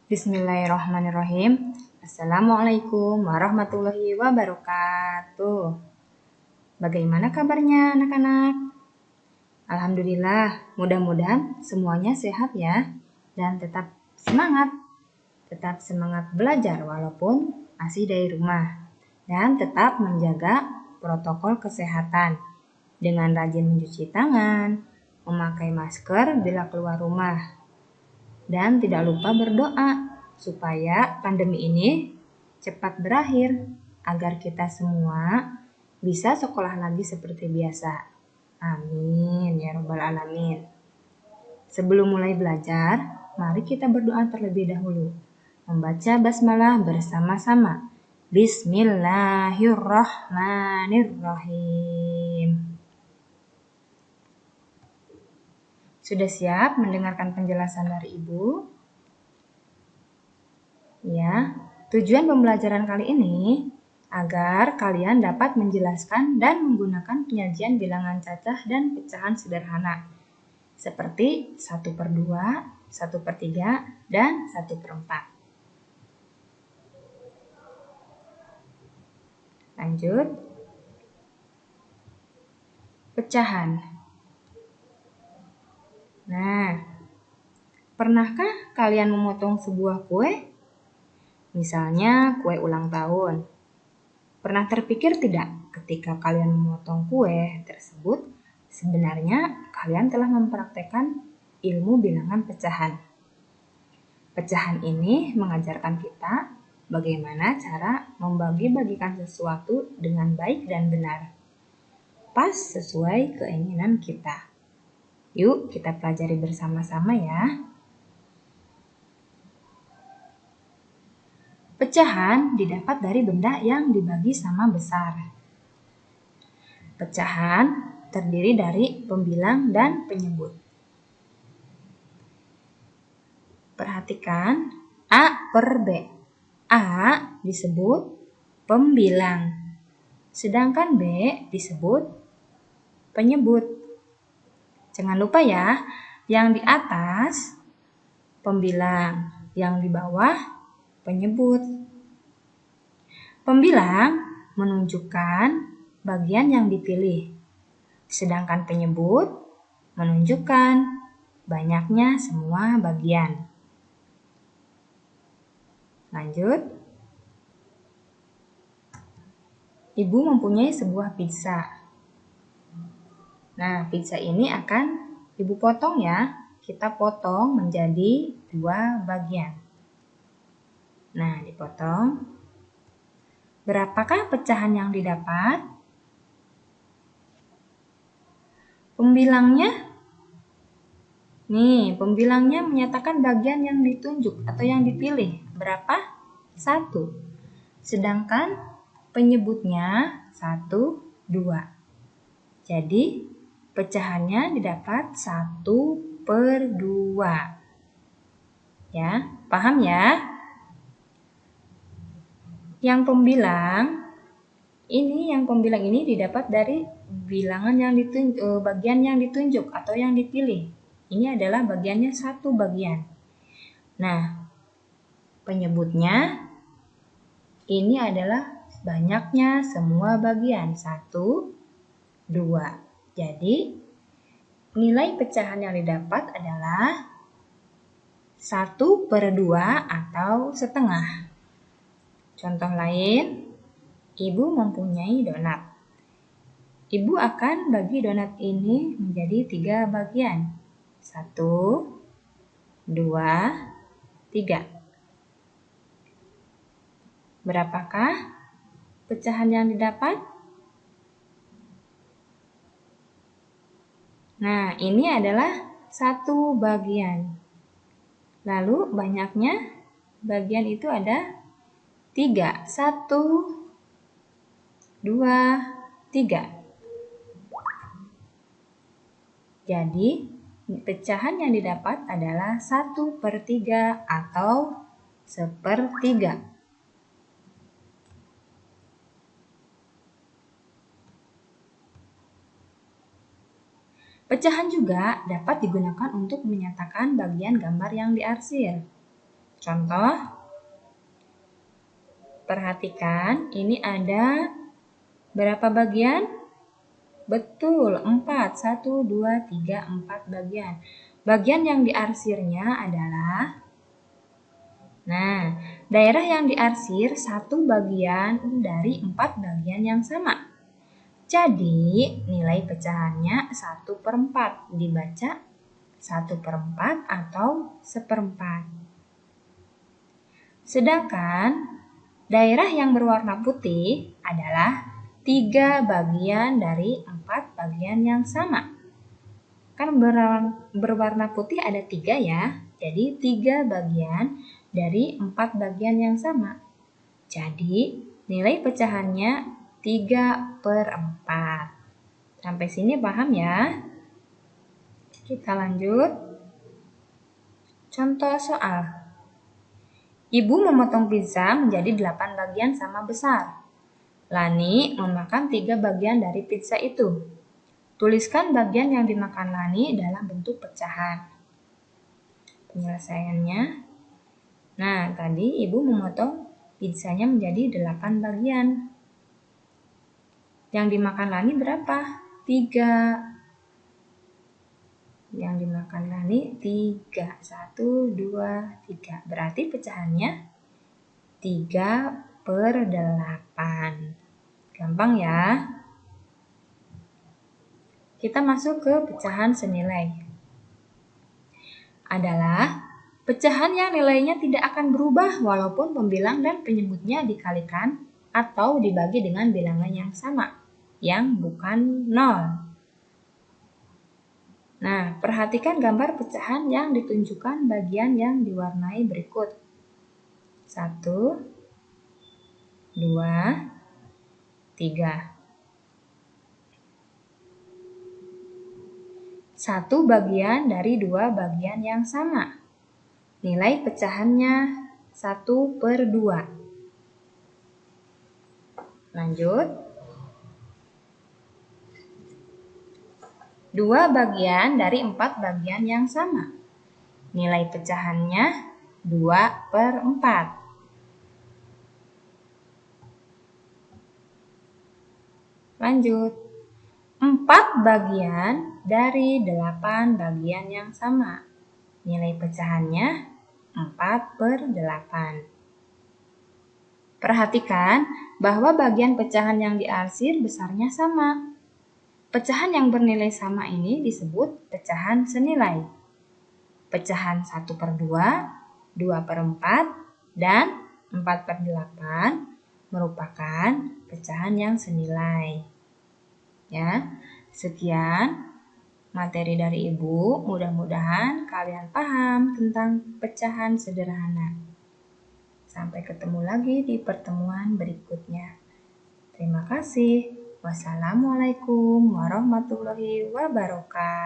Bismillahirrahmanirrahim. Assalamualaikum warahmatullahi wabarakatuh. Bagaimana kabarnya anak-anak? Alhamdulillah, mudah-mudahan semuanya sehat ya. Dan tetap semangat. Tetap semangat belajar walaupun masih dari rumah. Dan tetap menjaga protokol kesehatan. Dengan rajin mencuci tangan, memakai masker bila keluar rumah. Dan tidak lupa berdoa supaya pandemi ini cepat berakhir agar kita semua bisa sekolah lagi seperti biasa. Amin ya rabbal alamin. Sebelum mulai belajar, mari kita berdoa terlebih dahulu. Membaca basmalah bersama-sama. Bismillahirrahmanirrahim. Sudah siap mendengarkan penjelasan dari Ibu? Ya, tujuan pembelajaran kali ini agar kalian dapat menjelaskan dan menggunakan penyajian bilangan cacah dan pecahan sederhana seperti 1/2, 1/3, dan 1/4. Lanjut. Pecahan. Nah, pernahkah kalian memotong sebuah kue? Misalnya kue ulang tahun. Pernah terpikir tidak ketika kalian memotong kue tersebut, sebenarnya kalian telah mempraktekkan ilmu bilangan pecahan. Pecahan ini mengajarkan kita bagaimana cara membagi-bagikan sesuatu dengan baik dan benar. Pas sesuai keinginan kita. Yuk kita pelajari bersama-sama ya. Pecahan didapat dari benda yang dibagi sama besar. Pecahan terdiri dari pembilang dan penyebut. Perhatikan A per B. A disebut pembilang, sedangkan B disebut penyebut. Jangan lupa ya, yang di atas pembilang, yang di bawah penyebut. Pembilang menunjukkan bagian yang dipilih, sedangkan penyebut menunjukkan banyaknya semua bagian. Lanjut. Ibu mempunyai sebuah pizza. Nah, pizza ini akan Ibu potong ya. Kita potong menjadi 2 bagian. Nah, dipotong. Berapakah pecahan yang didapat? Pembilangnya? Nih, pembilangnya menyatakan bagian yang ditunjuk atau yang dipilih. Berapa? 1. Sedangkan penyebutnya 1, 2. Jadi, pecahannya didapat 1/2. Ya, paham ya? Yang pembilang ini didapat dari bilangan yang bagian yang ditunjuk atau yang dipilih. Ini adalah bagiannya 1 bagian. Nah, penyebutnya ini adalah banyaknya semua bagian 1, 2. Jadi, nilai pecahan yang didapat adalah 1/2 atau setengah. Contoh lain, Ibu mempunyai donat. Ibu akan bagi donat ini menjadi 3 bagian. 1, 2, 3. Berapakah pecahan yang didapat? Nah, ini adalah 1 bagian. Lalu banyaknya bagian itu ada 3. 1, 2, 3. Jadi, pecahan yang didapat adalah 1/3 atau 1/3. Pecahan juga dapat digunakan untuk menyatakan bagian gambar yang diarsir. Contoh, perhatikan ini ada berapa bagian? Betul, 4. 1, 2, 3, 4 bagian. Bagian yang diarsirnya adalah, nah, daerah yang diarsir satu bagian dari 4 bagian yang sama. Jadi, nilai pecahannya 1/4. Dibaca 1/4 atau 1/4. Sedangkan daerah yang berwarna putih adalah 3 bagian dari 4 bagian yang sama. Kan berwarna putih ada 3 ya. Jadi 3 bagian dari 4 bagian yang sama. Jadi nilai pecahannya 3/4. Sampai sini paham ya? Kita lanjut. Contoh soal. Ibu memotong pizza menjadi 8 bagian sama besar. Lani memakan 3 bagian dari pizza itu. Tuliskan bagian yang dimakan Lani dalam bentuk pecahan. Penyelesaiannya. Nah, tadi ibu memotong pizzanya menjadi 8 bagian. Yang dimakan Lani berapa? 3. Yang dimakan Lani 3. 1, 2, 3. Berarti pecahannya 3/8. Gampang ya? Kita masuk ke pecahan senilai. Adalah pecahan yang nilainya tidak akan berubah walaupun pembilang dan penyebutnya dikalikan atau dibagi dengan bilangan yang sama, yang bukan 0. Nah, perhatikan gambar pecahan yang ditunjukkan bagian yang diwarnai berikut. 1, 2, 3. Satu bagian dari 2 bagian yang sama. Nilai pecahannya 1/2. Lanjut. 2 bagian dari 4 bagian yang sama. Nilai pecahannya 2/4. Lanjut. 4 bagian dari 8 bagian yang sama. Nilai pecahannya 4/8. Perhatikan bahwa bagian pecahan yang diarsir besarnya sama. Pecahan yang bernilai sama ini disebut pecahan senilai. Pecahan 1/2, 2/4, dan 4/8 merupakan pecahan yang senilai. Ya, sekian materi dari Ibu. Mudah-mudahan kalian paham tentang pecahan sederhana. Sampai ketemu lagi di pertemuan berikutnya. Terima kasih. Wassalamualaikum warahmatullahi wabarakatuh.